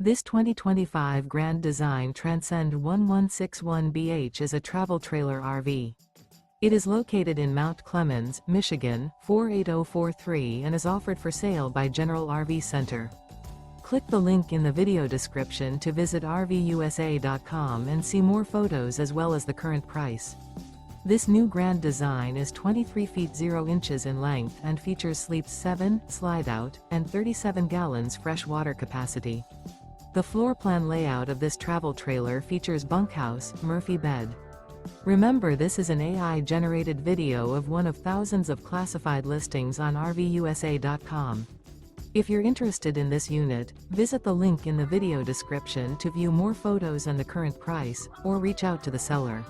This 2025 Grand Design Transcend 1161BH is a travel trailer RV. It is located in Mount Clemens, Michigan, 48043 and is offered for sale by General RV Center. Click the link in the video description to visit RVUSA.com and see more photos as well as the current price. This new Grand Design is 23 feet 0 inches in length and features sleeps 7, Slideout, and 37 gallons fresh water capacity. The floor plan layout of this travel trailer features bunkhouse, Murphy bed. Remember, this is an AI-generated video of one of thousands of classified listings on RVUSA.com. If you're interested in this unit, visit the link in the video description to view more photos and the current price, or reach out to the seller.